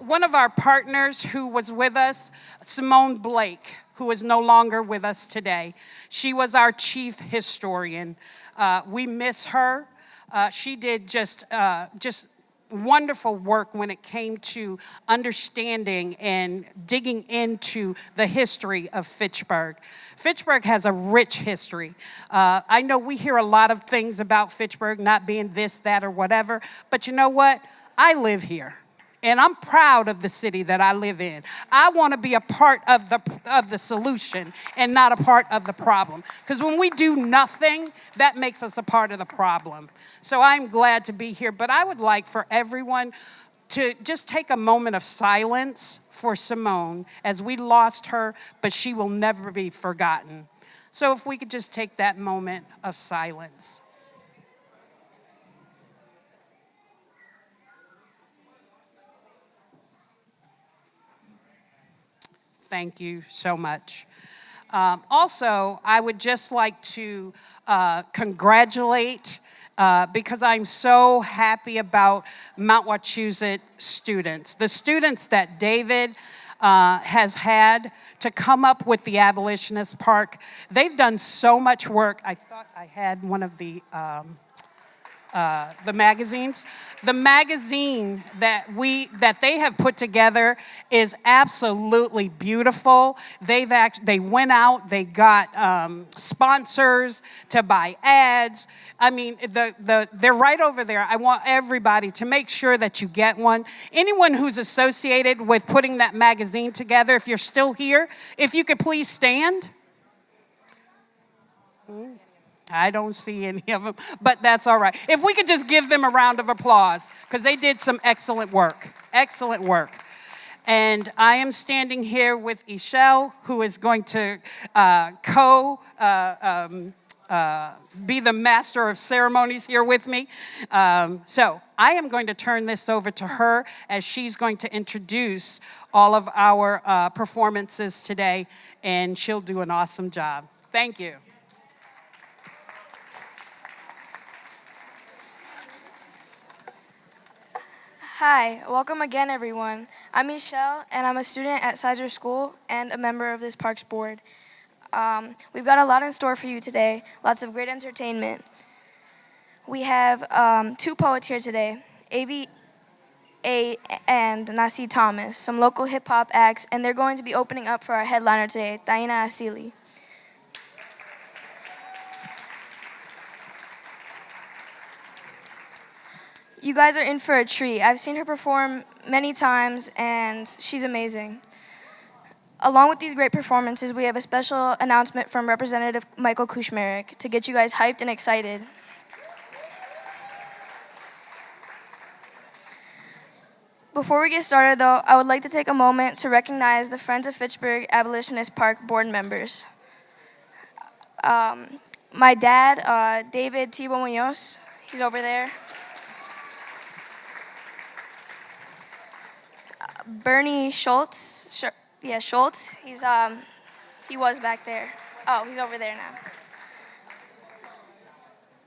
one of our partners who was with us, Simone Blake, who is no longer with us today. She was our chief historian. We miss her. She did just wonderful work when it came to understanding and digging into the history of Fitchburg. Fitchburg has a rich history. I know we hear a lot of things about Fitchburg not being this, that, or whatever, but you know what? I live here. And I'm proud of the city that I live in. I want to be a part of the solution and not a part of the problem. Because when we do nothing, that makes us a part of the problem. So I'm glad to be here. But I would like for everyone to just take a moment of silence for Simone, as we lost her, but she will never be forgotten. So if we could just take that moment of silence. Thank you so much. Also, I would just like to congratulate, because I'm so happy about Mount Wachusett students. The students that David has had to come up with the Abolitionist Park, they've done so much work. I thought I had one of the magazines. The magazine that they have put together is absolutely beautiful. They went out, they got sponsors to buy ads. I mean, they're right over there. I want everybody to make sure that you get one. Anyone who's associated with putting that magazine together, if you're still here, if you could please stand. I don't see any of them, but that's all right. If we could just give them a round of applause, because they did some excellent work, excellent work. And I am standing here with Ishel, who is going to be the master of ceremonies here with me. So I am going to turn this over to her, as she's going to introduce all of our performances today, and she'll do an awesome job. Thank you. Hi, welcome again, everyone. I'm Michelle, and I'm a student at Sizer School and a member of this Parks Board. We've got a lot in store for you today, lots of great entertainment. We have two poets here today, A and Nasi Thomas, some local hip-hop acts, and they're going to be opening up for our headliner today, Taina Asili. You guys are in for a treat. I've seen her perform many times, and she's amazing. Along with these great performances, we have a special announcement from Representative Michael Kushmarek to get you guys hyped and excited. Before we get started, though, I would like to take a moment to recognize the Friends of Fitchburg Abolitionist Park board members. My dad, David Tibo Munoz, he's over there. Bernie Schultz, Schultz. He was back there. Oh, he's over there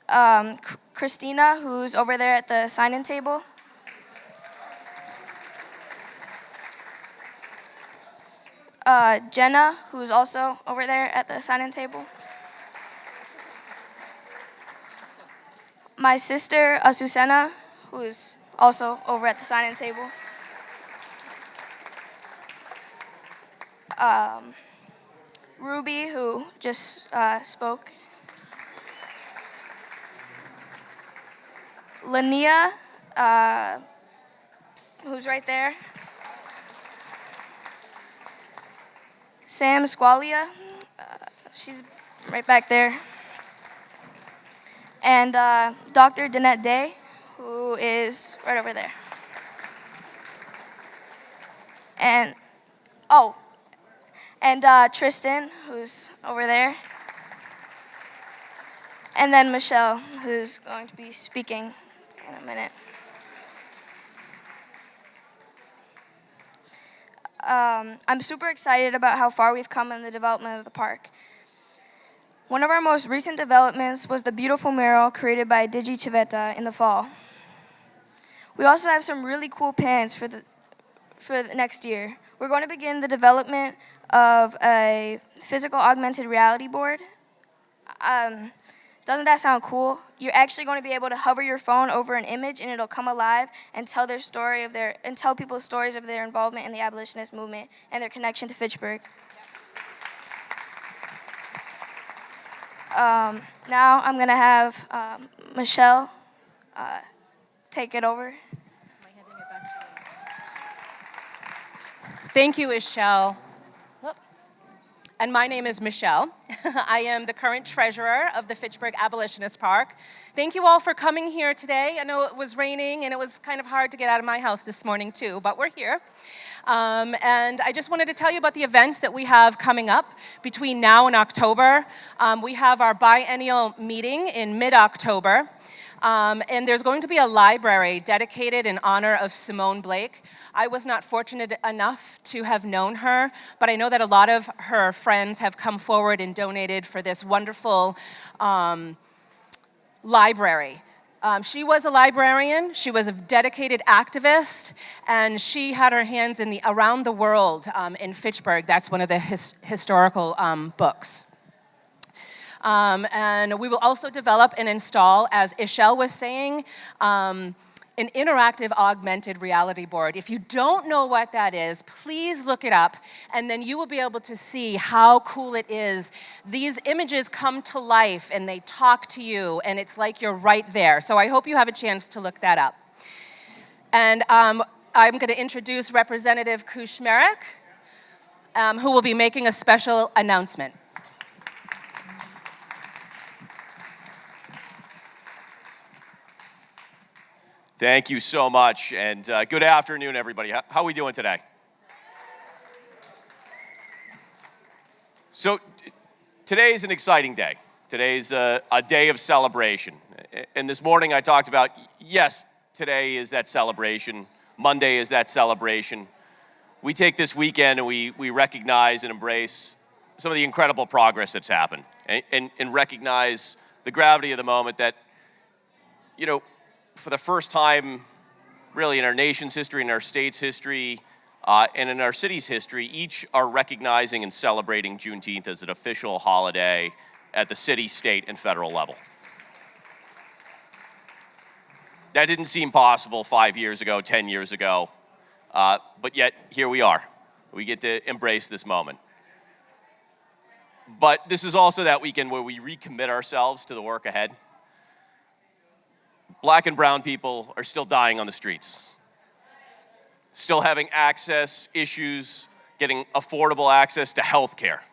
now. Christina, who's over there at the sign-in table. Jenna, who's also over there at the sign-in table. My sister, Azucena, who's also over at the sign-in table. Ruby, who just spoke. Lania, who's right there. Sam Squalia, she's right back there. And Dr. Danette Day, who is right over there. And Tristan, who's over there. And then Michelle, who's going to be speaking in a minute. I'm super excited about how far we've come in the development of the park. One of our most recent developments was the beautiful mural created by Digi Civetta in the fall. We also have some really cool pins for the next year. We're going to begin the development of a physical augmented reality board. Doesn't that sound cool? You're actually going to be able to hover your phone over an image and it'll come alive and tell people stories of their involvement in the abolitionist movement and their connection to Fitchburg. Now I'm going to have Michelle take it over. Thank you, Ishelle. And my name is Michelle. I am the current treasurer of the Fitchburg Abolitionist Park. Thank you all for coming here today. I know it was raining and it was kind of hard to get out of my house this morning too, but we're here. And I just wanted to tell you about the events that we have coming up between now and October. We have our biennial meeting in mid-October. And there's going to be a library dedicated in honor of Simone Blake. I was not fortunate enough to have known her, but I know that a lot of her friends have come forward and donated for this wonderful library. She was a librarian, she was a dedicated activist, and she had her hands in around the world in Fitchburg. That's one of the historical books. And we will also develop and install, as Ishelle was saying, an interactive augmented reality board. If you don't know what that is, please look it up, and then you will be able to see how cool it is. These images come to life, and they talk to you, and it's like you're right there. So I hope you have a chance to look that up. And I'm going to introduce Representative Kushmerek, who will be making a special announcement. Thank you so much, and good afternoon, everybody. How are we doing today? So today is an exciting day. Today's a day of celebration. And this morning I talked about, yes, today is that celebration. Monday is that celebration. We take this weekend and we recognize and embrace some of the incredible progress that's happened and recognize the gravity of the moment that, you know, for the first time, really in our nation's history, in our state's history, and in our city's history, each are recognizing and celebrating Juneteenth as an official holiday at the city, state, and federal level. That didn't seem possible 5 years ago, 10 years ago, but yet here we are. We get to embrace this moment. But this is also that weekend where we recommit ourselves to the work ahead. Black and brown people are still dying on the streets, still having access issues, getting affordable access to health care.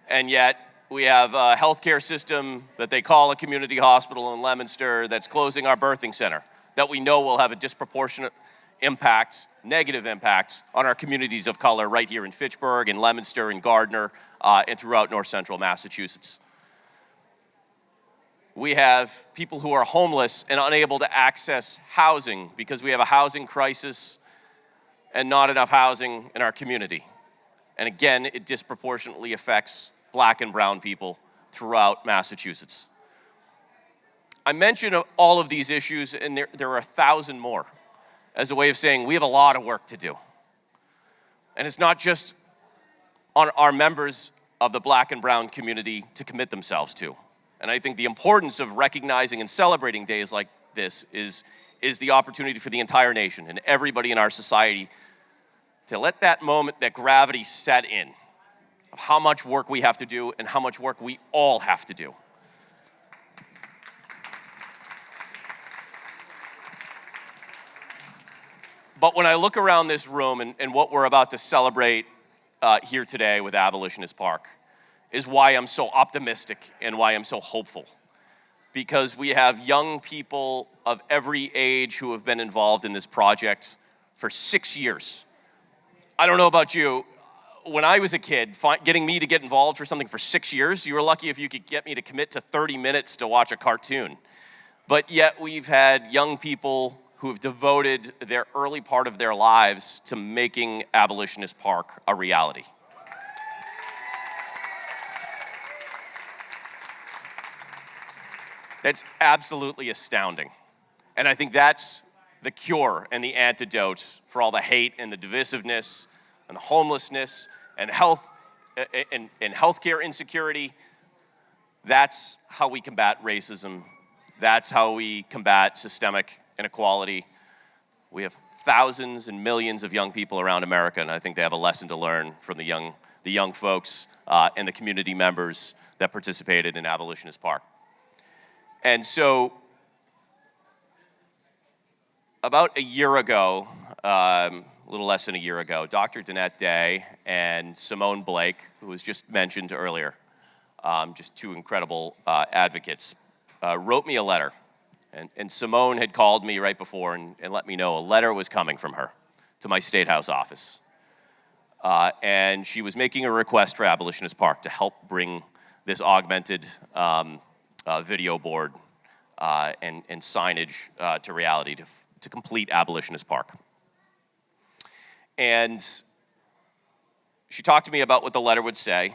And yet we have a health care system that they call a community hospital in Leominster that's closing our birthing center, that we know will have a disproportionate impact, negative impact on our communities of color right here in Fitchburg, in Leominster, in Gardner, and throughout north central Massachusetts. We have people who are homeless and unable to access housing because we have a housing crisis and not enough housing in our community. And again, it disproportionately affects black and brown people throughout Massachusetts. I mention all of these issues, and there are 1,000 more, as a way of saying we have a lot of work to do. And it's not just on our members of the black and brown community to commit themselves to. And I think the importance of recognizing and celebrating days like this is the opportunity for the entire nation and everybody in our society to let that moment, that gravity set in of how much work we have to do and how much work we all have to do. But when I look around this room and what we're about to celebrate here today with Abolitionist Park, is why I'm so optimistic and why I'm so hopeful. Because we have young people of every age who have been involved in this project for 6 years. I don't know about you, when I was a kid, getting me to get involved for something for 6 years, you were lucky if you could get me to commit to 30 minutes to watch a cartoon. But yet we've had young people who have devoted their early part of their lives to making Abolitionist Park a reality. That's absolutely astounding. And I think that's the cure and the antidote for all the hate and the divisiveness and the homelessness and healthcare insecurity. That's how we combat racism. That's how we combat systemic inequality. We have thousands and millions of young people around America, and I think they have a lesson to learn from the young folks and the community members that participated in Abolitionist Park. And so, about a year ago, a little less than a year ago, Dr. Danette Day and Simone Blake, who was just mentioned earlier, just two incredible advocates, wrote me a letter. And Simone had called me right before and let me know a letter was coming from her to my State House office. And she was making a request for Abolitionist Park to help bring this augmented video board and signage to reality to complete Abolitionist Park. And she talked to me about what the letter would say,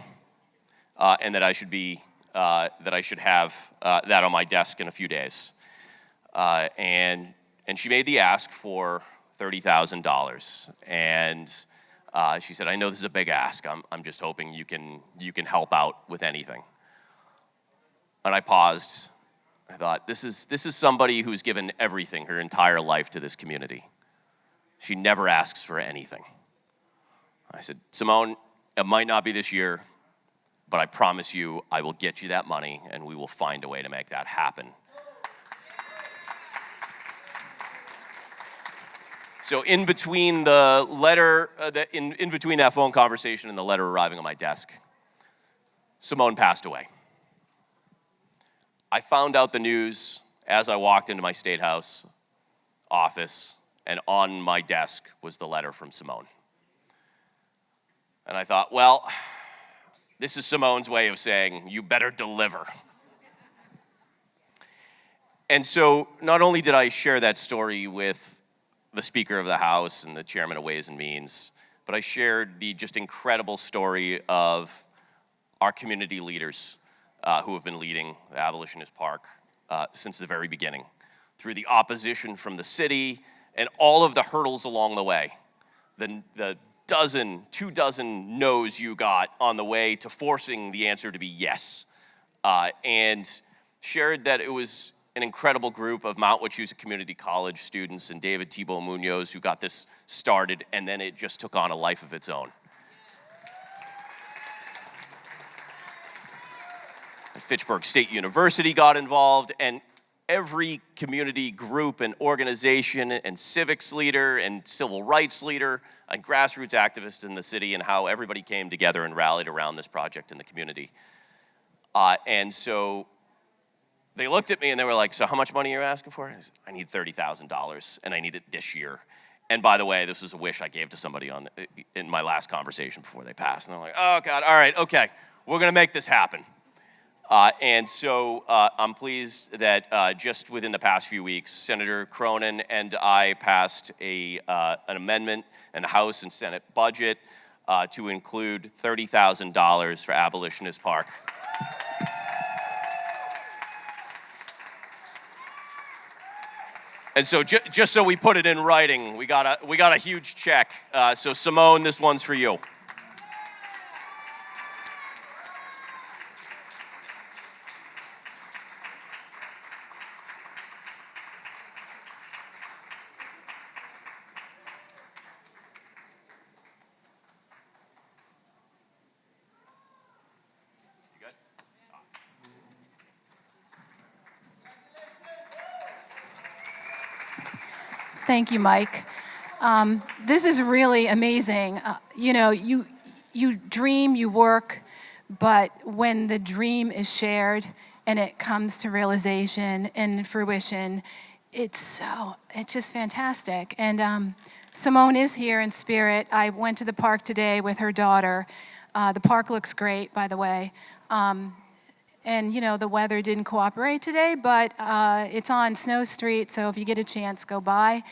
and that I should have that on my desk in a few days. And she made the ask for $30,000. And she said, "I know this is a big ask. I'm just hoping you can help out with anything." And I paused. I thought, this is somebody who's given everything her entire life to this community. She never asks for anything. I said, "Simone, it might not be this year, but I promise you I will get you that money and we will find a way to make that happen." So in between the letter, in between that phone conversation and the letter arriving on my desk, Simone passed away. I found out the news as I walked into my State House office, and on my desk was the letter from Simone. And I thought, well, this is Simone's way of saying, you better deliver. And so not only did I share that story with the Speaker of the House and the Chairman of Ways and Means, but I shared the just incredible story of our community leaders who have been leading the Abolitionist Park since the very beginning, through the opposition from the city and all of the hurdles along the way. The 2 dozen no's you got on the way to forcing the answer to be yes. And shared that it was an incredible group of Mount Wachusett Community College students and David Thibault Munoz who got this started, and then it just took on a life of its own. Fitchburg State University got involved, and every community group and organization and civics leader and civil rights leader and grassroots activist in the city, and how everybody came together and rallied around this project in the community. And so they looked at me and they were like, "So how much money are you asking for?" I said, "I need $30,000 and I need it this year. And by the way, this was a wish I gave to somebody in my last conversation before they passed." And they're like, "Oh God, all right, okay, we're gonna make this happen." And so I'm pleased that just within the past few weeks, Senator Cronin and I passed an amendment in the House and Senate budget to include $30,000 for Abolitionist Park. And so just so we put it in writing, we got a huge check. So Simone, this one's for you. Thank you, Mike. This is really amazing. You dream, you work, but when the dream is shared and it comes to realization and fruition, it's just fantastic. And Simone is here in spirit. I went to the park today with her daughter. The park looks great, by the way. And the weather didn't cooperate today, but it's on Snow Street, so if you get a chance, go by.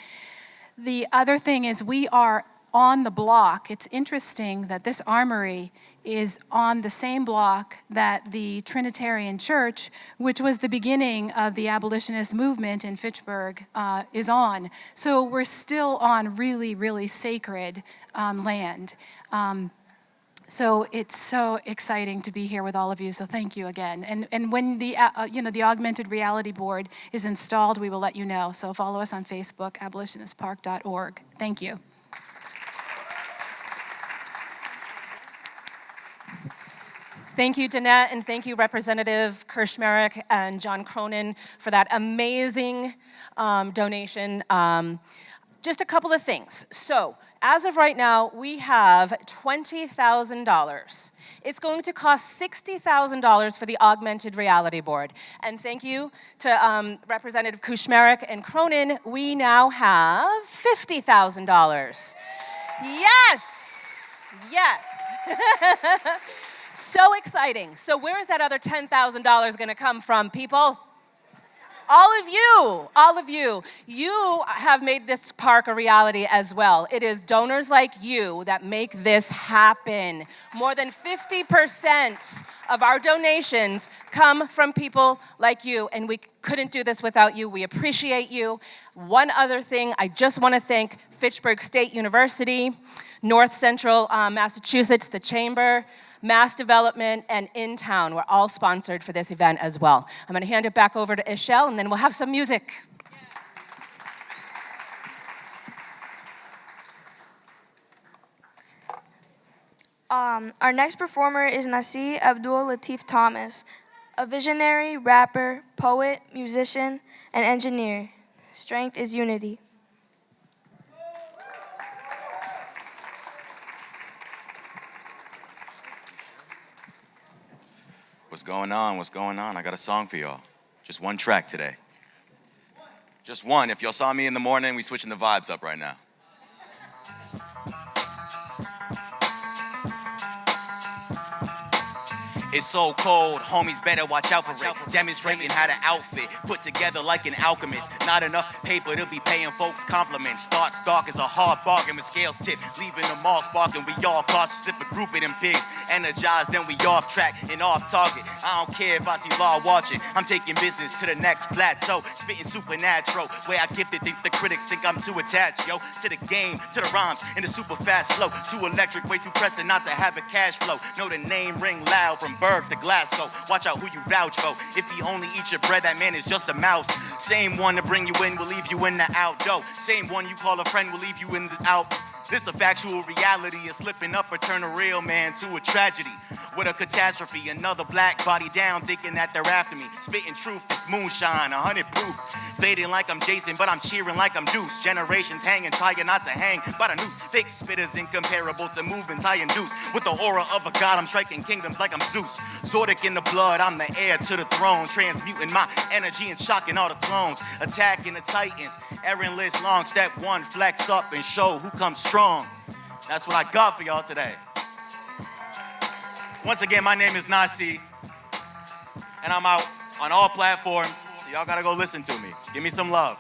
The other thing is we are on the block. It's interesting that this armory is on the same block that the Trinitarian Church, which was the beginning of the abolitionist movement in Fitchburg, is on. So we're still on really, really sacred land. So it's so exciting to be here with all of you, so thank you again. And when the the augmented reality board is installed, we will let you know. So follow us on Facebook, abolitionistpark.org. Thank you. Thank you, Danette, and thank you, Representative Kirschmerich and John Cronin, for that amazing donation. Just a couple of things. So, as of right now, we have $20,000. It's going to cost $60,000 for the augmented reality board. And thank you to Representative Kushmerek and Cronin. We now have $50,000. Yes, yes. So exciting. So where is that other $10,000 going to come from, people? All of you. You have made this park a reality as well. It is donors like you that make this happen. More than 50% of our donations come from people like you, and we couldn't do this without you. We appreciate you. One other thing, I just want to thank Fitchburg State University, North Central Massachusetts, the Chamber, Mass Development, and In Town were all sponsored for this event as well. I'm going to hand it back over to Ishel, and then we'll have some music. Our next performer is Nasir Abdul Latif Thomas, a visionary, rapper, poet, musician, and engineer. Strength is unity. What's going on? What's going on? I got a song for y'all. Just one track today. Just one. If y'all saw me in the morning, we switching the vibes up right now. It's so cold, homies better watch out for it. Demonstrating how to outfit, put together like an alchemist. Not enough paper to be paying folks compliments. Starts dark as a hard bargain with scales tip. Leaving them all sparking, we all cautious if a group of them pigs. Energized, then we off track and off target. I don't care if I see law watching. I'm taking business to the next plateau. Spitting supernatural, where I gifted think the critics think I'm too attached, yo. To the game, to the rhymes, in the super fast flow. Too electric, way too pressing not to have a cash flow. Know the name ring loud from Berg to Glasgow. Watch out who you vouch for. If he only eats your bread, that man is just a mouse. Same one to bring you in will leave you in the outdoor. Same one you call a friend will leave you in the out. This a factual reality, a slipping up or turn a real man to a tragedy. With a catastrophe, another black body down thinking that they're after me. Spitting truth, this moonshine, 100 proof. Fading like I'm Jason, but I'm cheering like I'm Deuce. Generations hanging, trying not to hang by the noose. Thick spitters incomparable to movements I induce. With the aura of a god, I'm striking kingdoms like I'm Zeus. Zordic in the blood, I'm the heir to the throne. Transmuting my energy and shocking all the clones. Attacking the titans, errandless long. Step one, flex up and show who comes strong. That's what I got for y'all today. Once again, my name is Nasi, and I'm out on all platforms, so y'all gotta go listen to me. Give me some love.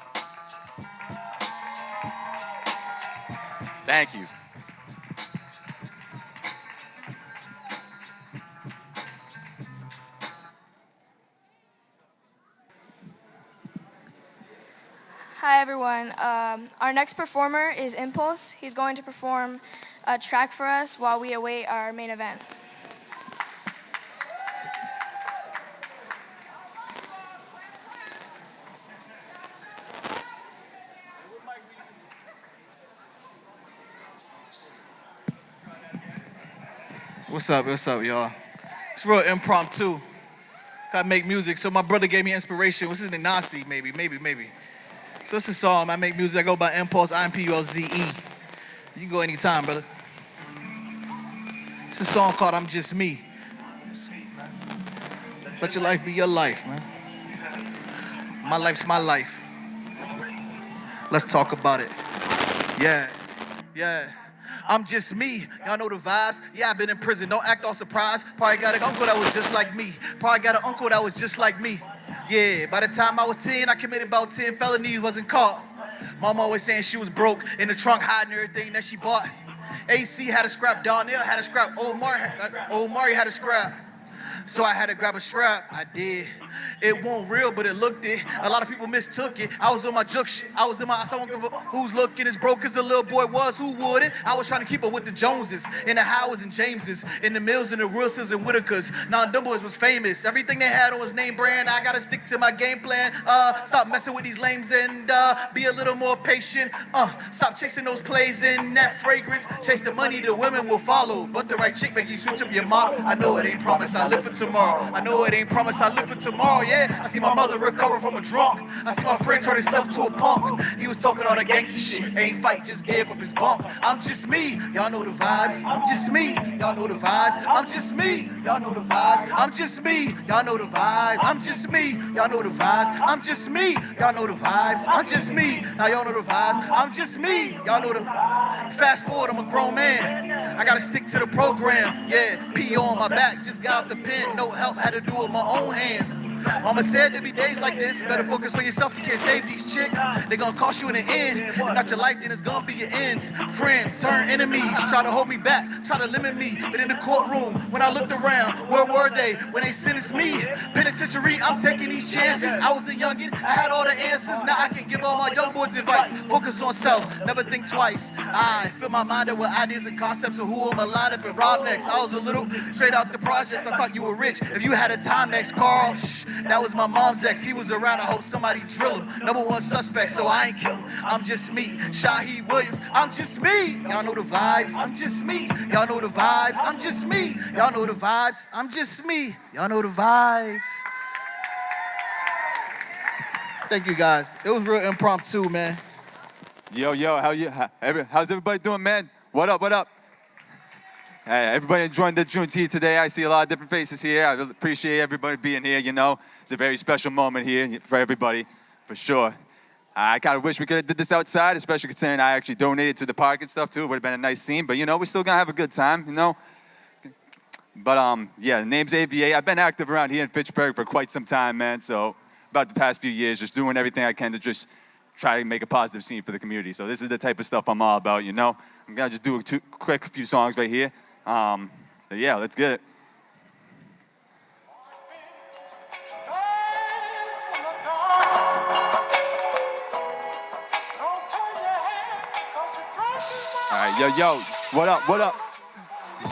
Thank you. Hi, everyone. Our next performer is Impulse. He's going to perform a track for us while we await our main event. What's up, y'all? It's real impromptu. I make music, so my brother gave me inspiration. What's his name? Nasi, maybe. So it's a song. I make music. I go by Impulse, IMPULZE. You can go anytime, brother. It's a song called I'm Just Me. Let your life be your life, man. My life's my life. Let's talk about it. Yeah. I'm just me. Y'all know the vibes. Yeah, I've been in prison. Don't act all surprised. Probably got an uncle that was just like me. Yeah, by the time I was 10, I committed about 10 felonies, wasn't caught. Mom always saying she was broke, in the trunk hiding everything that she bought. AC had a scrap, Darnell had a scrap, Omari had a scrap. So I had to grab a strap. I did. It wasn't real, but it looked it. A lot of people mistook it. I was on my joke shit. I was in my, someone give a, who's looking as broke as the little boy was, who wouldn't? I was trying to keep up with the Joneses, and the Howards and Jameses, and the Mills and the Wilsons and Whitakers. Them boys was famous. Everything they had on was name brand. I gotta stick to my game plan. Stop messing with these lames and be a little more patient. Stop chasing those plays in that fragrance. Chase the money, the women will follow. But the right chick make you switch up your model. I know it ain't promised I live for tomorrow. I know it ain't promised I live for tomorrow, yeah. I see my mother recover from a drunk. I see my friend turn himself to a punk. He was talking all that gangster shit. Ain't fight, just gave up his bump. I'm just me, y'all know the vibes. I'm just me, y'all know the vibes. I'm just me, y'all know the vibes. I'm just me, y'all know the vibes. I'm just me, y'all know the vibes. I'm just me, y'all know the vibes. I'm just me, now y'all know the vibes. I'm just me, y'all know the. Fast forward, I'm a grown man. I gotta stick to the program. Yeah, P on my back, just got out the pen. No help, had to do it with my own hands. Mama said there be days like this. Better focus on yourself. You can't save these chicks. They gonna cost you in the end. Not your life, then it's gonna be your ends. Friends turn enemies. Try to hold me back. Try to limit me. But in the courtroom, when I looked around, where were they when they sentenced me? Penitentiary, I'm taking these chances. I was a youngin'. I had all the answers. Now I can give all my young boys advice. Focus on self. Never think twice. I fill my mind up with ideas and concepts of who I'ma line up and rob next. I was a little straight out the projects. I thought you were rich. If you had a Timex, Carl, that was my mom's ex. He was around. I hope somebody drill him. Number one suspect, so I ain't kill him. I'm just me. Shaheed Williams. I'm just me. Y'all know the vibes. I'm just me. Y'all know the vibes. I'm just me. Y'all know the vibes. I'm just me. Y'all know the vibes. Thank you guys. It was real impromptu, man. Yo, how's everybody doing, man? What up, what up? Hey, everybody enjoying the Juneteenth today. I see a lot of different faces here. I really appreciate everybody being here, you know. It's a very special moment here for everybody, for sure. I kind of wish we could have did this outside, especially considering I actually donated to the park and stuff too. It would have been a nice scene, but you know, we're still gonna have a good time, you know. But yeah, the name's AVA. I've been active around here in Fitchburg for quite some time, man. So about the past few years, just doing everything I can to just try to make a positive scene for the community. So this is the type of stuff I'm all about, you know. I'm gonna just do a quick few songs right here. Yeah, let's get it. All right, yo, what up, what up?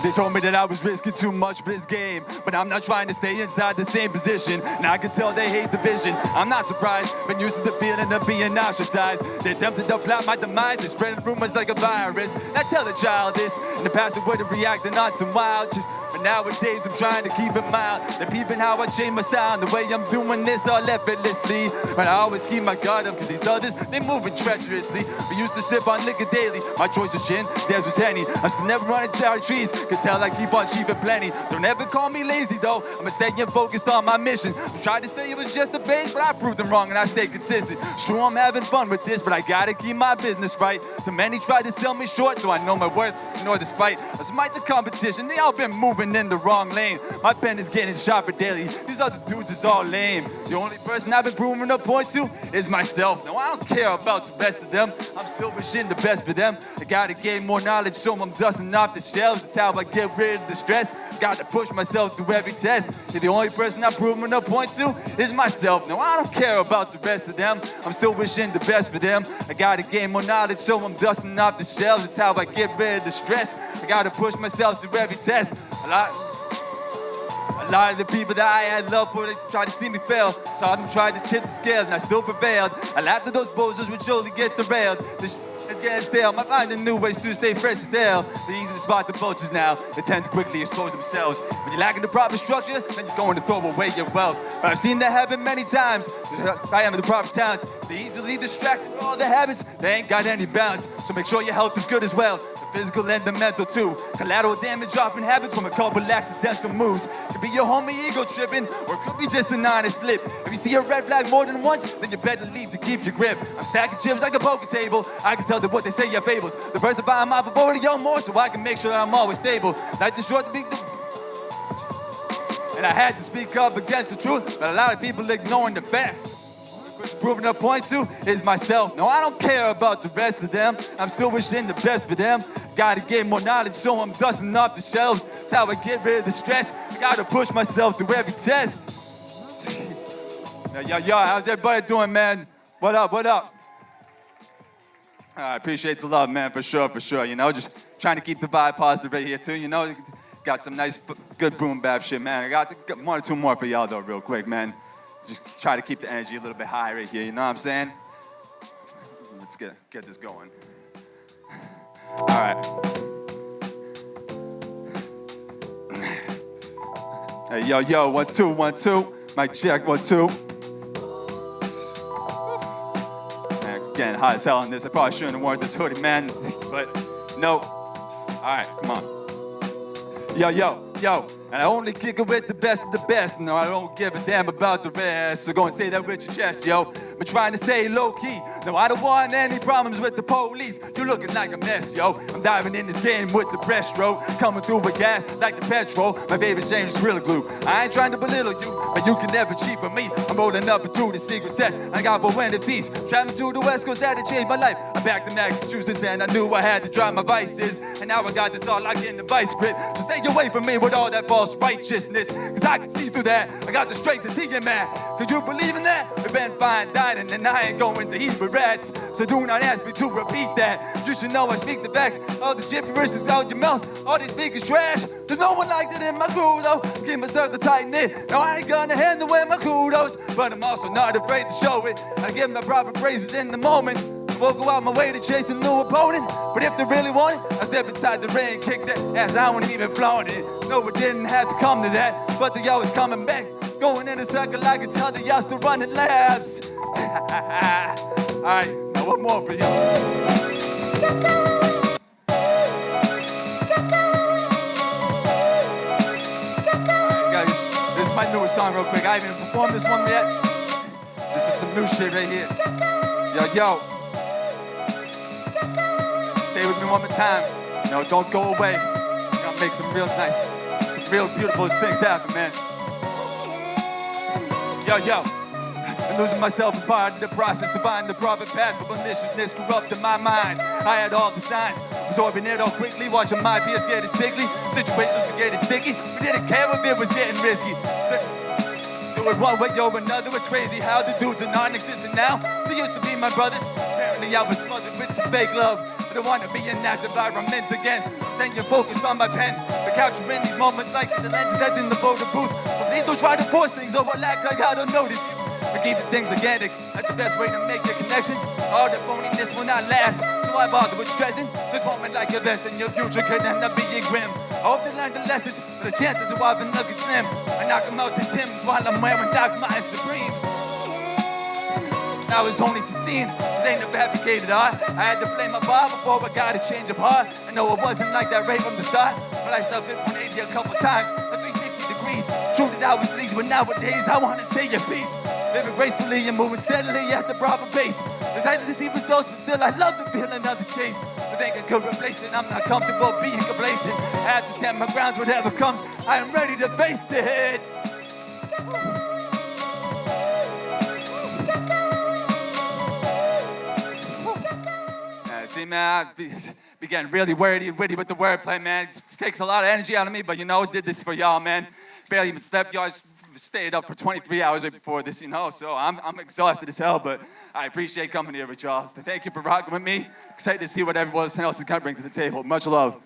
They told me that I was risking too much for this game, but I'm not trying to stay inside the same position. Now I can tell they hate the vision. I'm not surprised, been used to the feeling of being ostracized. They attempted to plot my demise, they're spreading rumors like a virus. Now tell the child this, in the past they would have reacted on some wild shit. But nowadays I'm trying to keep it mild. They're peeping how I change my style and the way I'm doing this all effortlessly. But I always keep my guard up, cause these others, they moving treacherously. We used to sip on liquor daily, my choice was gin, theirs was Henny. I'm still never running cherry trees, could tell I keep on cheap and plenty. Don't ever call me lazy though, I'ma stay focused on my mission. I tried to say it was just a phase, but I proved them wrong and I stay consistent. Sure, I'm having fun with this, but I gotta keep my business right. Too many tried to sell me short, so I know my worth, nor the spite. I smite the competition, they all been moving in the wrong lane. My pen is getting sharper daily, these other dudes is all lame. The only person I've been proving a point to is myself. No, I don't care about the rest of them, I'm still wishing the best for them. I gotta gain more knowledge, so I'm dusting off the shelves. That's how I get rid of the stress. Got to push myself through every test. The only person I'm proving a point to is myself. No, I don't care about the rest of them, I'm still wishing the best for them. I gotta gain more knowledge, so I'm dusting off the shelves. That's how I get rid of the stress. I gotta push myself through every test. A lot of the people that I had love for, they tried to see me fail. Saw them try to tip the scales and I still prevailed. I laughed at those bozos which surely get derailed. This is getting stale, I'm finding new ways to stay fresh as hell. They're easy to spot the vultures now, they tend to quickly expose themselves. When you're lacking the proper structure, then you're going to throw away your wealth. But I've seen that happen many times. I have the proper talents, they easily distract with all the habits, they ain't got any balance. So make sure your health is good as well, physical and the mental too. Collateral damage often happens from a couple accidental moves. Could be your homie ego tripping, or it could be just an honest slip. If you see a red flag more than once, then you better leave to keep your grip. I'm stacking chips like a poker table, I can tell that what they say are fables. Diversify my portfolio more so I can make sure I'm always stable. Like the short to be and I had to speak up against the truth, but a lot of people ignoring the facts. Proving a point to is myself. No, I don't care about the rest of them. I'm still wishing the best for them. Gotta get more knowledge, so I'm dusting off the shelves. That's how I get rid of the stress. Gotta push myself through every test. Yo, how's everybody doing, man? What up, what up? I appreciate the love, man, for sure, you know, just trying to keep the vibe positive right here, too, you know. Got some nice, good boom bap shit, man. I got one or two more for y'all, though, real quick, man. Just try to keep the energy a little bit high right here, you know what I'm saying? Let's get this going. All right. Hey, yo, 1 2 1 2. Mic check, 1 2. Man, getting hot as hell on this. I probably shouldn't have worn this hoodie, man. But no. All right, come on. Yo. And I only kick it with the best of the best. No, I don't give a damn about the rest. So go and say that with your chest, yo. Been trying to stay low-key. No, I don't want any problems with the police. You looking like a mess, yo. I'm diving in this game with the breaststroke. Coming through with gas like the petrol. My favorite change is Gorilla Glue. I ain't trying to belittle you, but you can never cheat from me. I'm rolling up into the secret set. I got for NFTs. Traveling to the West Coast, that changed my life. I'm back to Massachusetts, then I knew I had to drop my vices. And now I got this all locked in the vice grip. So stay away from me with all that false righteousness, cause I can see through that. I got the strength to teach you, man. Could you believe in that? We've been fine dining and I ain't going to eat with rats. So do not ask me to repeat that. You should know I speak the facts. All the gibberish is out your mouth. All they speak is trash. There's no one like that in my crew though. Keep my circle tight knit. Now I ain't gonna hand away my kudos, but I'm also not afraid to show it. I give my proper praises in the moment. Won't go out my way to chase a new opponent. But if they really want it, I step inside the ring, kick that ass. I wouldn't even flown it. No, it didn't have to come to that. But they always coming back. Going in a circle, I can tell they y'all still running laps. Alright, now one more for y'all. Guys, this is my newest song real quick. I haven't even performed this one yet. This is some new shit right here. Yo. Stay with me one more time. No, don't go away. Gotta make some real nice, some real beautiful things happen, man. Yo. And losing myself is part of the process to find the proper path. But maliciousness corrupted my mind. I had all the signs, absorbing it all quickly, watching my peers getting sickly. Situations were getting sticky, but didn't care if it was getting risky. Do it one way or another, it's crazy how the dudes are non-existent now. They used to be my brothers. Apparently I was smothered with some fake love. I don't want to be in that environment again. Staying focused on my pen, but capturing these moments like the lens that's in the photo booth. So please don't try to force things over like I don't notice you. But keep the things organic, that's the best way to make your connections. All the phoniness will not last, so I bother with stressing. This moment like your best and your future could end up being grim. I hope they learn the lessons, but the chances of I've been looking slim. I knock them out the Timbs while I'm wearing Doc Martens Supremes. I was only 16, this ain't a fabricated art. I had to play my bar before I got a change of heart. I know it wasn't like that right from the start, but I stubbed it 180 a couple times. That's 360 degrees. True that I was sleazy, but nowadays I wanna stay at peace. Living gracefully and moving steadily at the proper pace. Excited to see results, but still I'd love to feel another chase. But think I could replace it, I'm not comfortable being complacent. I have to stand my grounds, whatever comes, I am ready to face it. See, man, I be getting really wordy and witty with the wordplay, man. It takes a lot of energy out of me, but you know, did this for y'all, man. Barely even slept. Y'all stayed up for 23 hours right before this, you know, so I'm exhausted as hell, but I appreciate coming here with y'all. So thank you for rocking with me. Excited to see what everyone else is going to bring to the table. Much love.